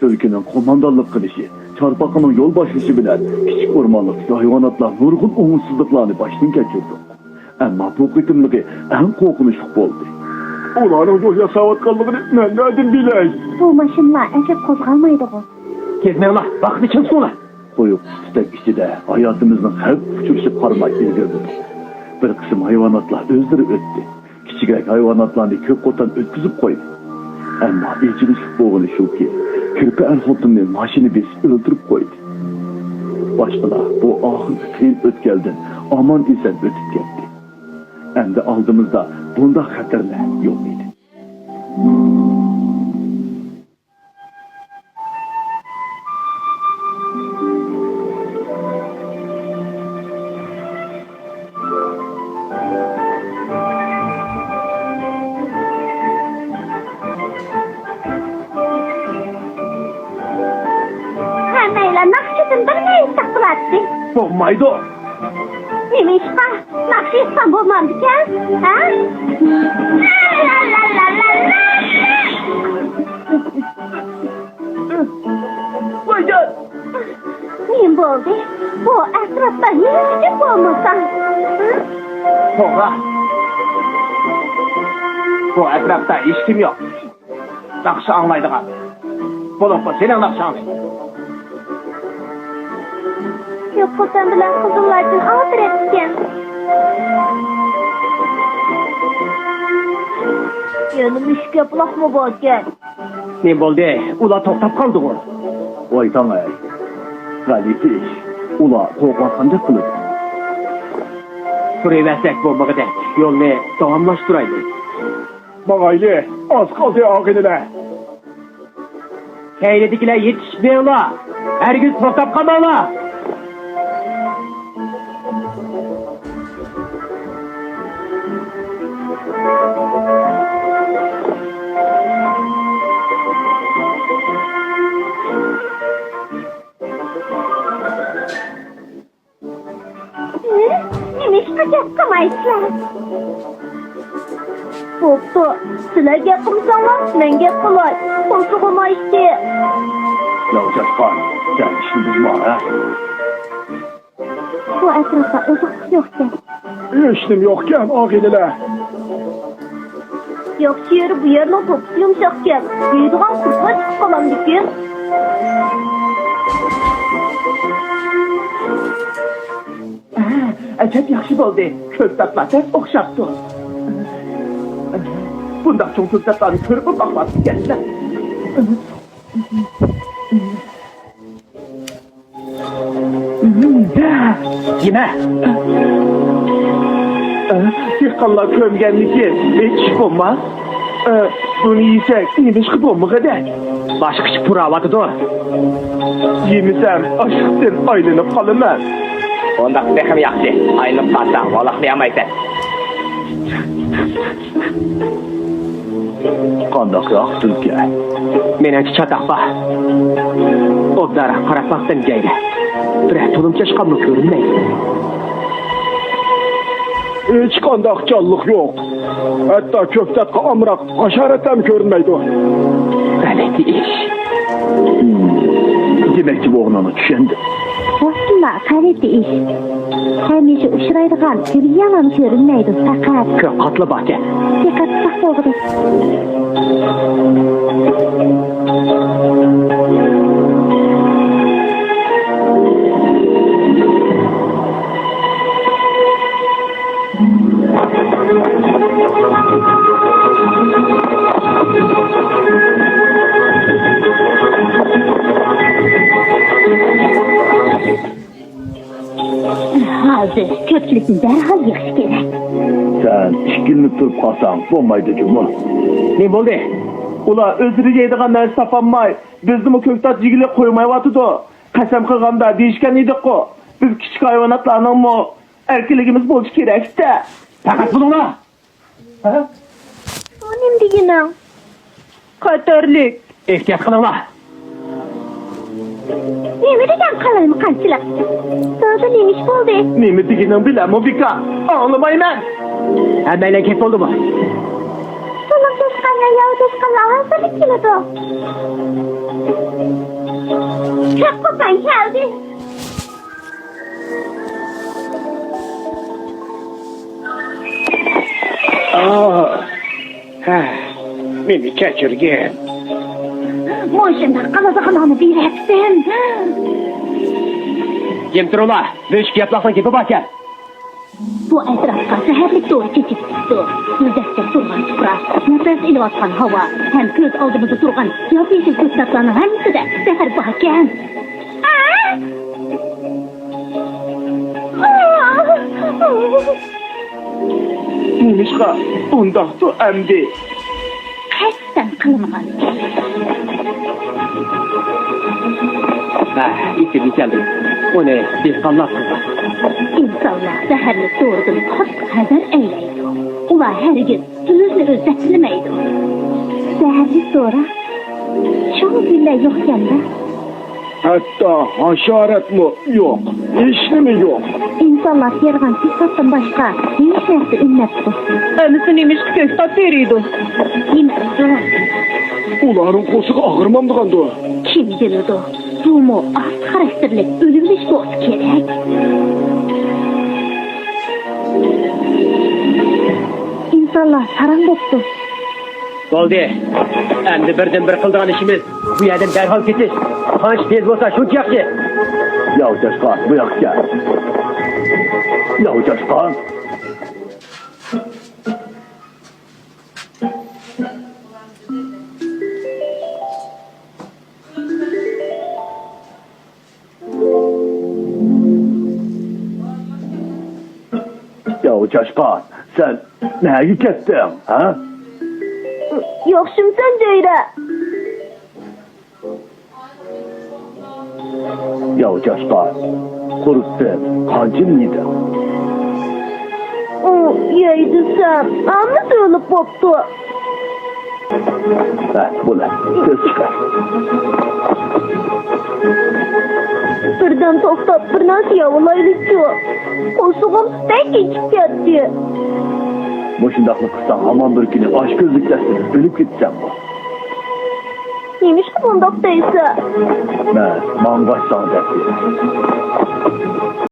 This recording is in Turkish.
Türkünün komandanlık kılışı, çarpakının yol başlışı bilen küçük ormanlık hayvanatlar nurgun umutsuzluklarını baştan geçirdi. Ama bu kıtımlığı en korkunçluk oldu. Ulanın yol yasavatkanlığını nereden bileyim? Bu maşınlar eşek kozgalmaydı bu. Kezmeyin la, vakti çıksın ola. Koyup tütek içinde hayatımızın hep uçuruşup parmak ilgirdi. Bir kısım hayvanatlar özleri öttü. Küçük hayvanatlarını kök kotan ötküzüp koydu. Ama ilginçlik boğulu şu ki, kürpe el hotunun maşını biz öldürüp koydu. Başına bu ahır öteyin ötkelden aman isen ötüp geldi. Hem de aldığımızda bunda hatırla yok idi. Hemeyle nakşidin bir neyi sakılattı. Olmaydı o. Neymiş ha? Nakşi İstanbul olmadıken? Ha? La la la la la. Vaycan! Neyim bu oldu? Bu etrafta yürüyecek olmasan. Toğa. Bu etrafta hiç kim yok. Nakşı anlaydığa. Bulup bu senin nakşı anlaydı. Yok kotan bilen kızıllardan ağır etken. Yanım işke bulak mı boğazken? Ne oldu? Ula toktap kaldı o. Vay tanay. Galifi iş. Ula korkmasancak kılıp. Buraya versek bombağı dek. Yolunu devamlaştıraydı. Bağaylı, az kaldı ağınına. Keyledikiler yetişmiyor la. Her gün toktap kalma la. Neymiş kaçak kamayışlar? Boptu, sizler gep kımsanlar, men gep kılay. Konsu kamayıştı. Yavcak gel işini bulma ha. Bu etrafta ızık yokken. İşim yokken ağınına. Yok şiiri bu yerine kokusu yumuşakken. Büyüdüğün kurtla çıkıp kalan dikin. Acayip yaxşı oldu. Köktatlar tez okşattı. Bundan çok köktatlarını körüp bakması geldiler. Yine. Dikkanlar kömgenliki hiç olmaz. Bunu yiysek neymiş ki bomba kadar. Başka kişi pıravadı da. Yemisem aşıktın aylınıp kalımaz. Ondak bekim yaxşı. Aylınıp kalsan valaklayamaysan. Kandak yaktın ki. Menenki çatak var. Obdara qaratmaqdan geydi. Бірақ tulumca çıqamlı görünmeydi. Hiç kandak canlılık yok. Hatta köftetka amrak haşaretem görünmeydi o. Gayretli iş. Demek ki bu oğlanı tüşendi. Dostumlar kareti iş. Hemişe uçuraydıgan bir yalan görünmeydi fakat. Kök katlı bahçe. Dikkat doğru. Hazır, köpçülükün derhal yığış gerek. Sen işkilini turup kalsan olmaydı cumhur. Ne oldu? Ula özürü yeydiğen neresi tapanmay. Bizim o köktat jigili koymay vatıdı. Kasem kılganda değişken idik o. Biz küçük hayvanatlarının mı erkeligimiz bolç gerek de. Fakat bununla. Ha? O nem deginin? Katerlik. İhtiyat kılınla. Nemi degen kalayım kançılak? Daha neymiş oldu? Nemi diginin bilen Mobika. Ağlamayım ben. Hemen kes oldu mu? Solun söz kanla yavuşkanlar hazırlık kilidi. Çok kopan geldi. Meni keçirgin. Moşunda kalazıqalanı bir hepsin. Kim durula? Beş yaplaqsan gibi bakar. Bu etrafka seherlik doğru keçip çıktı. Yüzdekçe durgan çupra, nefes ili atkan hava, hem göz aldığımızda durgan, yapıyıcı göstertlanın hemisi de seher bakken. Nimişka, undaqdı əmdi. Kəssən kılmıqan. İkili geldi. O ne? Bir kanlat kızı. İnsanlar seherlik doğrudan hak kadar eyleydi. Ular her gün sözünü özetlemeydi. Seherlik sonra çoğu bile yokken de Hatta haşaret mi? Yok. İşli mi yok? insanlar yargan pisattan başka hiç nerede ünletti. Anısı neymiş ki köksat veriydi. Yemezdi. Uların koşuğu ağırmamdıqandı. Kim bilirdi? Dumu az karakterlik ölümlüş dost gerek. İnsanlar saran boptu. Oldu. Endi birden bir kıldığın işimiz bu yerden derhal ketiş. Hanç tez olsa şunç yaxşı. Yavuşkan bu yak gel. Yavuşkan. Yavuşkan sen neye kettin ha? Yoksun sen deyre. Yavuşkan kurutsun kancıllıydı. O yeydi sen. Ama dönüp boptu. Bu ne? Söz çıkar. Birden toktap bir nasıl yavalaylıcı. Kosuğum tek içip yattı. Bu şundaklı kısa aman bir günü aşk gözlüklersiniz. Ölüp gitsem bu. Neymiş ki bundak değilse? Ne? Mangaç sanacak diye.